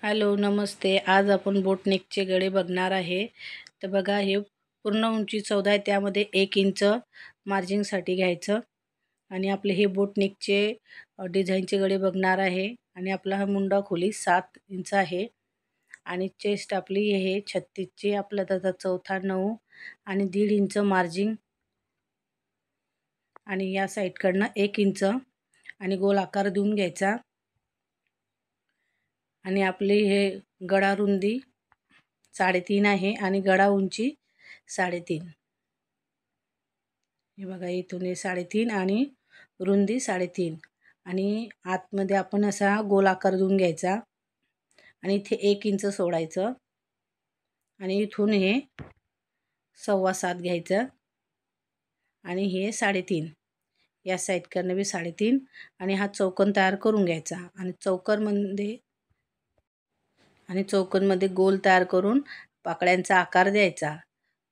Hello नमस्ते। आज आपण बोटनेकचे गळे बघणार आहे। तर बघा, हे पूर्ण उंची 14 आहे, त्यामध्ये 1 इंच मार्जिंगसाठी घ्यायचं आणि आपले हे बोटनेकचे डिझाईनचे गळे बघणार आहे। आणि आपला हा मुंडा खोली 7 इंच आहे आणि चेस्ट आपली हे 36 ची, आपला त्याचा चौथा 9 आणि 1.5 इंच मार्जिंग आणि या साईडकडनं 1 इंच आणि गोल आकार देऊन घ्यायचा। आणि आपली हे गळा रुंदी 3.5 आहे आणि गळा उंची 3.5। हे बघा, इथून हे 3.5 आणि रुंदी 3.5 आणि आतमध्ये आपण असा गोल आकार देऊन घ्यायचा आणि इथे 1 इंच सोडायचं आणि इथून हे 6.25 घ्यायचं आणि हे 3.5, या साईडकडनं बी 3.5 आणि हा चौकोन तयार करून घ्यायचा आणि चौकोनमध्ये गोल तयार करून पाकळ्यांचा आकार द्यायचा।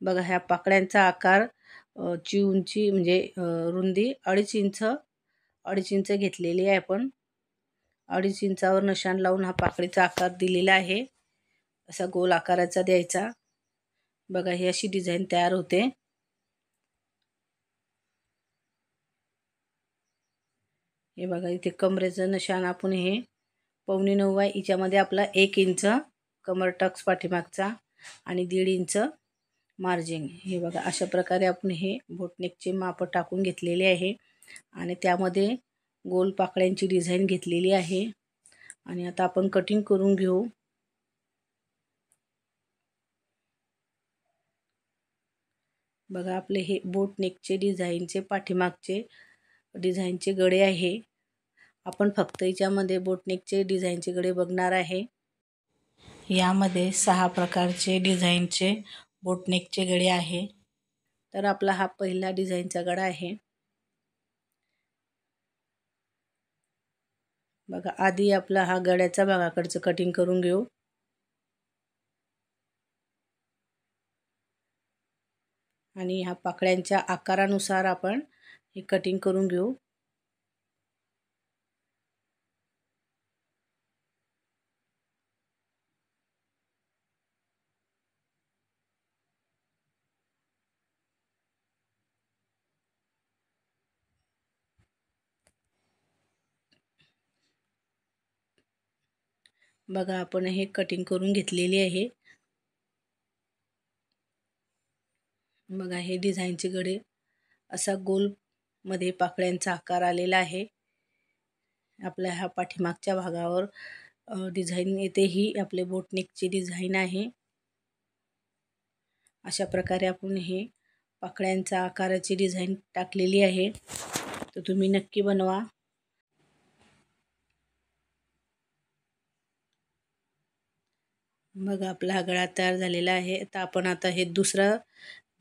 बघा, ह्या पाकळ्यांचा आकार ची उंची म्हणजे रुंदी 2.5 इंच घेतलेली आहे आपण। 2.5 इंचावर निशाण लावून हा पाकळीचा आकार दिलेला आहे, असा गोल आकाराचा द्यायचा। बघा, ही अशी डिझाईन तयार होते। हे बघा, इथे कमरेचं निशाण आपण हे 8.25 आहे, हिच्यामध्ये आपला 1 इंच कमर टक्स पाठीमागचा आणि 1.5 इंच मार्जिंग। हे बघा, अशा प्रकारे आपण हे बोटनेकचे माप टाकून घेतलेले आहे आणि त्यामध्ये गोल पाकळ्यांची डिझाईन घेतलेली आहे आणि आता आपण कटिंग करून घेऊ। बघा, आपले हे बोटनेकचे डिझाईनचे पाठीमागचे डिझाईनचे गळे आहे। आपण फक्त याच्यामध्ये बोटनेकचे डिझाईनचे गळे बघणार आहे। यामध्ये 6 प्रकारचे डिझाईनचे बोटनेकचे गळे आहे। तर आपला हा पहिला डिझाईनचा गळा आहे। बघा, आधी आपला हा गळ्याचा भागाकडचं कटिंग करून घेऊ। आणि ह्या पाकळ्यांच्या आकारानुसार आपण हे कटिंग करून घेऊ। बघा, आपण हे कटिंग करून घेतलेली आहे। बघा, हे डिझाईनचे गळे असा गोल मध्ये पाकळ्यांचा आकार आलेला आहे। आपल्या ह्या पाठीमागच्या भागावर डिझाईन येते, ही आपले बोटनेकची डिझाईन आहे। अशा प्रकारे आपण हे पाकळ्यांचा आकाराची डिझाईन टाकलेली आहे। तर तुम्ही नक्की बनवा। बघा, आपला हा गळा तयार झालेला आहे। तर आपण आता हे दुसरा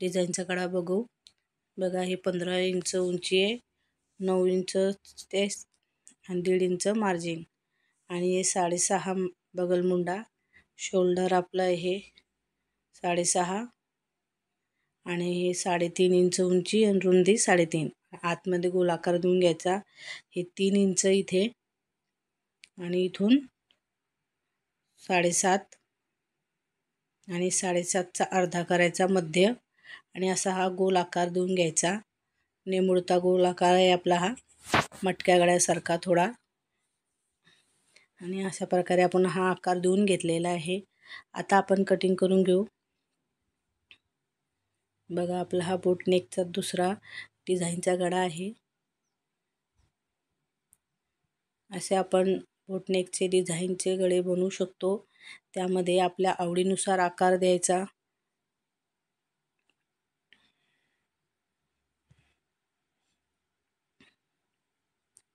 डिझाईनचा गळा बघू। बघा, हे 15 इंच उंची आहे, 9 इंच ते आणि 1.5 इंच मार्जिन आणि हे 6.5 बगल मुंडा। शोल्डर आपला हे 6.5 आणि हे 3.5 इंच उंची आणि रुंदी 3.5। आतमध्ये गोल आकार देऊन घ्यायचा। हे 3 इंच इथे आणि इथून 7.5 आणि 7.5चा अर्धा करायचा मध्य आणि असा हा गोल आकार देऊन घ्यायचा। नेमुळता गोल आकार आहे आपला हा, मटक्या गळ्यासारखा थोडा। आणि अशा प्रकारे आपण हा आकार देऊन घेतलेला आहे। आता आपण कटिंग करून घेऊ। बघा, आपला हा बोटनेकचा दुसरा डिझाईनचा गळा आहे। असे आपण बोटनेकचे डिझाईनचे गळे बनवू शकतो। त्यामध्ये आपल्या आवडीनुसार आकार द्यायचा।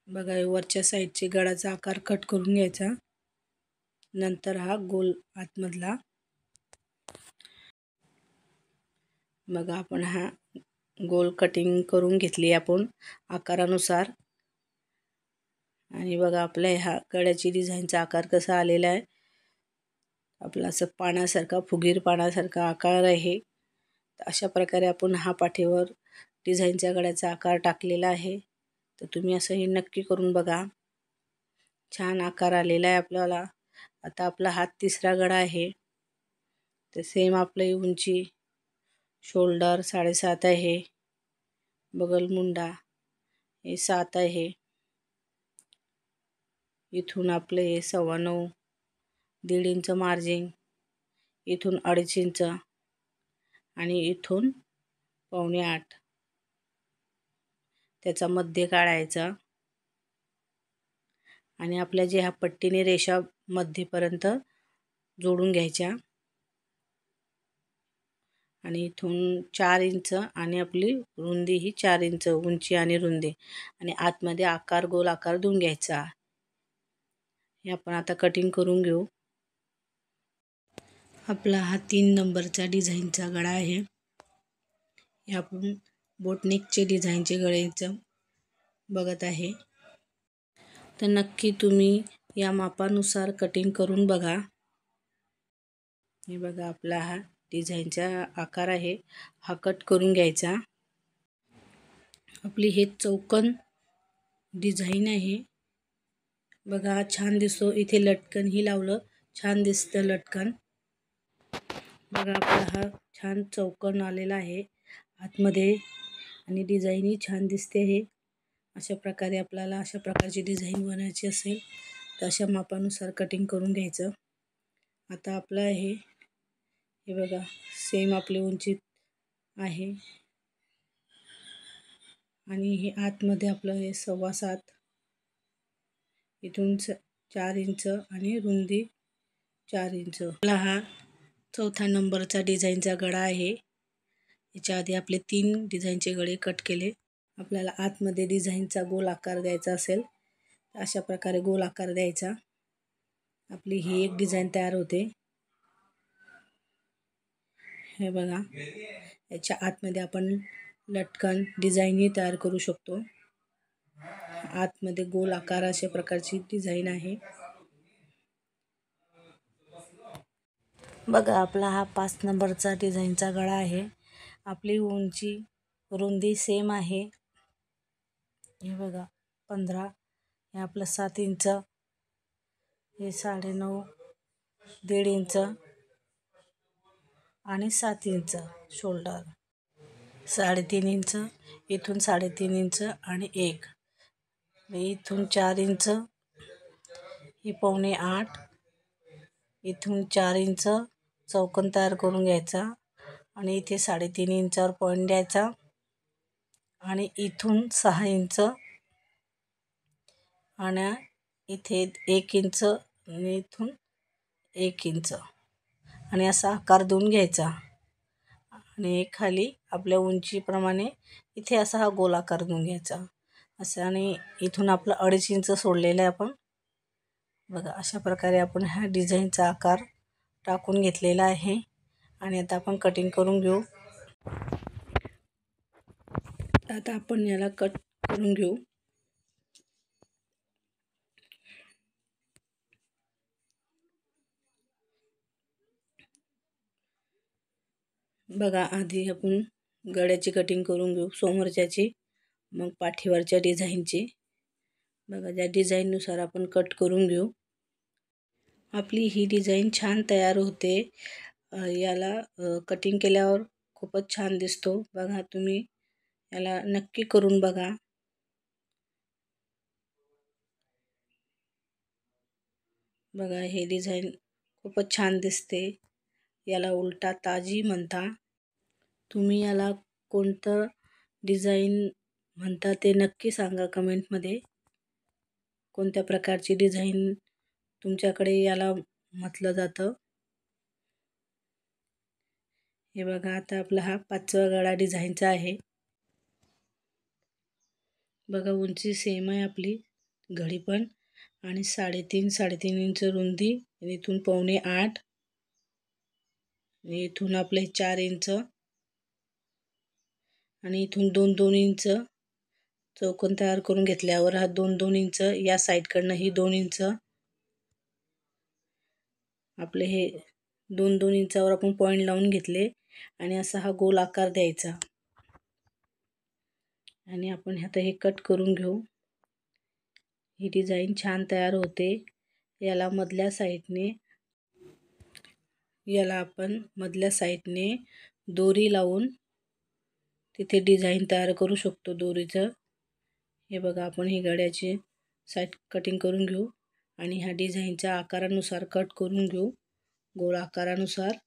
बघा, वरच्या साईडचे गळाचा आकार कट करून घ्यायचा, नंतर हा गोल आतमधला। बघा, आपण हा गोल कटिंग करून घेतली आपण आकारानुसार। आणि बघा, आपल्या ह्या गळ्याची डिझाईनचा आकार कसा आलेला आहे। आपला असं पानासारखा, फुगीर पानासारखा आकार आहे। अशा प्रकारे आपण हा पाठीवर डिझाईनच्या गळ्याचा आकार टाकलेला आहे। तर तुम्ही असं हे नक्की करून बघा, छान आकार आलेला आहे आपल्याला। आता आपला हा तिसरा गळा आहे. तर सेम आपली उंची, शोल्डर 7.5 आहे, बगल मुंडा हे 7 आहे, इथून आपलं हे 9.25, 1.5 इंच मार्जिन, इथून 2.5 इंच आणि इथून 7.25 त्याचा मध्य काढायचा आणि आपल्या जे ह्या पट्टीने रेषा मध्यपर्यंत जोडून घ्यायच्या आणि इथून 4 इंच आणि आपली रुंदी ही 4 इंच उंची आणि रुंदी आणि आतमध्ये आकार गोल आकार देऊन घ्यायचा. हे आपण आता कटिंग करून घेऊ. आपला हा 3 नंबरचा डिझाईनचा गळा आहे. हे आपण बोटनेकचे डिझाईनचे गळ्याचं बघत आहे. तर नक्की तुम्ही या मापानुसार कटिंग करून बघा. हे बघा आपला हा डिझाईनचा आकार आहे, हा कट करून घ्यायचा. आपली हे चौकोन डिझाईन आहे. बघा छान दिसतो. इथे लटकन ही लावलं, छान दिसतं लटकन. बघा आपला हा छान चौकोन आलेला आहे आतमध्ये आणि डिझाईन ही छान दिसते. हे अशा प्रकारे आपल्याला अशा प्रकारची डिझाईन बनवायची असेल तर अशा मापानुसार कटिंग करून घ्यायचं. आता आपलं हे बघा सेम आपली उंची आहे आणि हे आतमध्ये आपलं हे 7.25, इथून 4 इंच आणि रुंदी 4 इंच. आपला हा 4था नंबरचा डिझाईनचा गळा आहे. याच्या आधी आपले 3 डिझाईनचे गळे कट केले. आपल्याला आतमध्ये डिझाईनचा गोल आकार द्यायचा असेल तर अशा प्रकारे गोल आकार द्यायचा. आपली ही एक डिझाईन तयार होते. हे बघा याच्या आतमध्ये आपण लटकन डिझाईनही तयार करू शकतो. आतमध्ये गोल आकार अशा प्रकारची डिझाईन आहे. बघा आपला हा 5 नंबरचा डिझाईनचा गळा आहे. आपली उंची रुंदी सेम आहे. हे बघा 15, हे आपलं 7 इंच, हे 9.5, 1.5 इंच आणि 7 इंच शोल्डर, 3.5 इंच, इथून 3.5 इंच आणि 1, इथून 4 इंच, ही 7.25, इथून 4 इंच चौकोन तयार करून घ्यायचा आणि इथे 3.5 इंचावर पॉईंट द्यायचा आणि इथून 6 इंच आणि इथे 1 इंच आणि इथून 1 इंच आणि असा आकार देऊन घ्यायचा आणि खाली आपल्या उंचीप्रमाणे इथे असा हा गोल आकार देऊन घ्यायचा असं आणि इथून आपलं 2.5 इंच सोडलेलं आहे आपण. बघा अशा प्रकारे आपण हा डिझाईनचा आकार टाकून घेतलेला आहे आणि आता आपण कटिंग करून घेऊ. आता आपण याला कट करून घेऊ. बघा आधी आपण गळ्याची कटिंग करून घेऊ, समोरच्याची, मग पाठीवरच्या डिझाईनची. बघा ज्या डिझाईननुसार आपण कट करून घेऊ. आपली ही डिझाईन छान तयार होते. याला कटिंग केल्यावर खूपच छान दिसतो. बघा तुम्ही याला नक्की करून बघा. बघा हे डिझाईन खूपच छान दिसते. याला उलटा ताजी म्हणता. तुम्ही याला कोणतं डिझाईन म्हणता ते नक्की सांगा कमेंटमध्ये. कोणत्या प्रकारची डिझाईन तुमच्याकडे याला म्हटलं जातं. हे बघा आता आपला हा 5वा गळा डिझाईनचा आहे. बघा उंची सेम आहे आपली घडी पण आणि 3.5 इंच रुंदी आणि इथून 7.25 आणि इथून आपले 4 इंच आणि इथून 2-2 इंच चौकोन तयार करून घेतल्यावर हा 2-2 इंच या साईडकडनं ही 2 इंच आपले हे 2-2 इंचावर आपण पॉईंट लावून घेतले आणि असा हा गोल आकार द्यायचा आणि आपण आता हे कट करून घेऊ. ही डिझाईन छान तयार होते. याला आपण मधल्या साईडने दोरी लावून तिथे डिझाईन तयार करू शकतो दोरीचं. हे बघा, आपण ही गळ्याची साईड कटिंग करून घेऊ आणि ह्या डिझाईनच्या आकारानुसार कट करून घेऊ, गोल आकारानुसार.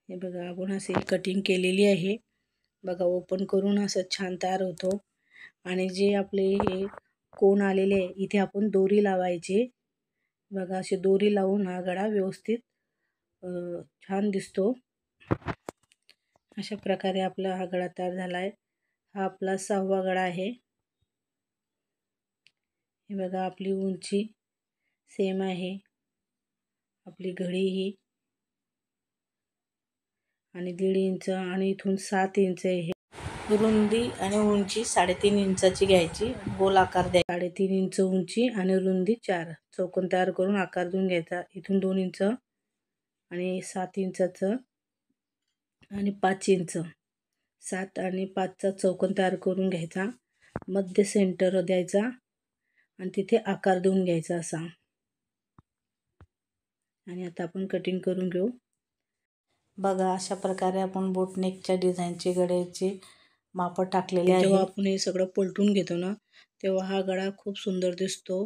हे बघा, आपण असे कटिंग केलेली आहे. बघा, ओपन करून असं छान तयार होतो. आणि जे आपले हे कोण आलेले आहे इथे आपण दोरी लावायची. बघा, अशी दोरी लावून हा गळा व्यवस्थित छान दिसतो. अशा प्रकारे आपला हा गळा तयार झाला आहे. हा आपला 6वा गळा आहे. हे बघा, आपली उंची सेम आहे, आपली घडी ही, आणि 1.5 इंच आणि इथून 7 इंच आहे. रुंदी आणि उंची 3.5 इंचाची घ्यायची, गोल आकार द्यायचा. 3.5 इंच उंची आणि रुंदी 4, चौकोन तयार करून आकार देऊन घ्यायचा. इथून 2 इंच आणि 7 इंचाचं आणि 5 इंच, 7 आणि 5चा चौकोन तयार करून घ्यायचा. मध्य सेंटर द्यायचा आणि तिथे आकार देऊन घ्यायचा असा. आणि आता आपण कटिंग करून घेऊ. बघा, अशा प्रकारे आपण बोटनेकच्या डिझाईनचे गळ्याचे माप टाकलेले आहे. जेव्हा आपण हे सगळं पलटून घेतो ना, तेव्हा हा गळा खूप सुंदर दिसतो.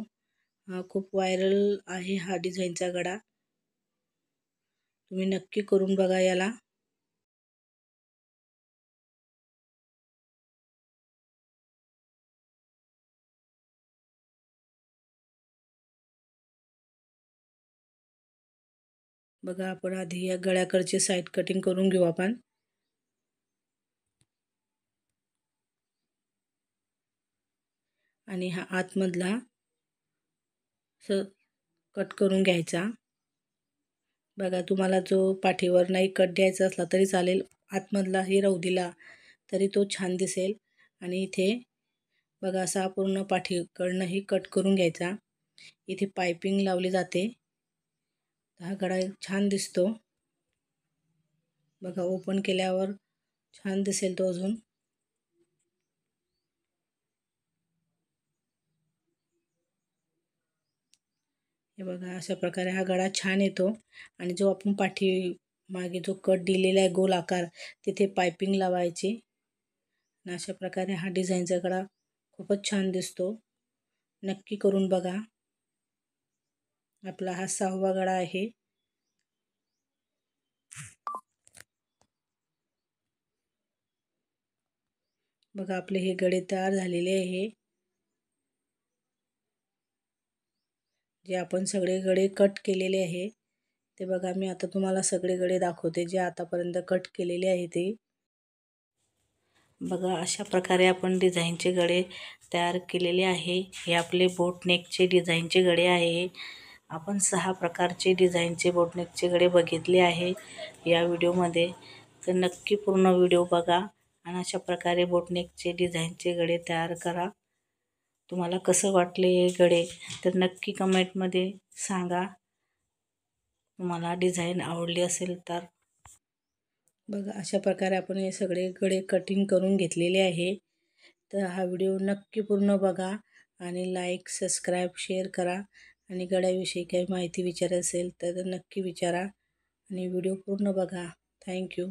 हा खूप व्हायरल आहे हा डिझाईनचा गळा. तुम्ही नक्की करून बघा याला. बघा, आपण आधी या गळ्याकडची साईड कटिंग करून घेऊ आपण. आणि हा आतमधला कट करून घ्यायचा. बघा, तुम्हाला जो पाठीवर नाही कट द्यायचा असला तरी चालेल, आतमधला ही राहू दिला तरी तो छान दिसेल. आणि इथे बघा, असा पूर्ण पाठीकडनंही कट करून घ्यायचा. इथे पायपिंग लावली जाते, हा गळा छान दिसतो. बघा, ओपन केल्यावर छान दिसेल तो अजून. हे बघा, अशा प्रकारे हा गळा छान येतो. आणि जो आपण मागे जो कट दिलेला आहे गोल आकार, तिथे पायपिंग लावायची. आणि अशा प्रकारे हा डिझाईनचा गळा खूपच छान दिसतो. नक्की करून बघा. आपला हा 6वा गळा आहे. बघा, आपले हे गळे तयार झालेले आहे. जे आपण सगळे गळे कट केलेले आहे ते बघा, मी आता तुम्हाला सगळे गळे दाखवते जे आतापर्यंत कट केलेले आहे ते. बघा, अशा प्रकारे आपण डिझाईनचे गळे तयार केलेले आहे. हे आपले बोटनेकचे डिझाईनचे गळे आहे. आपण 6 प्रकारचे डिझाईनचे बोटनेकचे गळे बघितले आहे या व्हिडिओमध्ये. तर नक्की पूर्ण व्हिडिओ बघा आणि अशा प्रकारे बोटनेकचे डिझाईनचे गळे तयार करा. तुम्हाला कसं वाटले हे गळे तर नक्की कमेंटमध्ये सांगा. तुम्हाला डिझाईन आवडली असेल तर. बघा, अशा प्रकारे आपण हे सगळे गळे कटिंग करून घेतलेले आहे. तर हा व्हिडिओ नक्की पूर्ण बघा आणि लाईक, सबस्क्राईब, शेअर करा. आणि गळ्याविषयी काही माहिती विचारायची असेल तर नक्की विचारा आणि व्हिडिओ पूर्ण बघा. थँक्यू.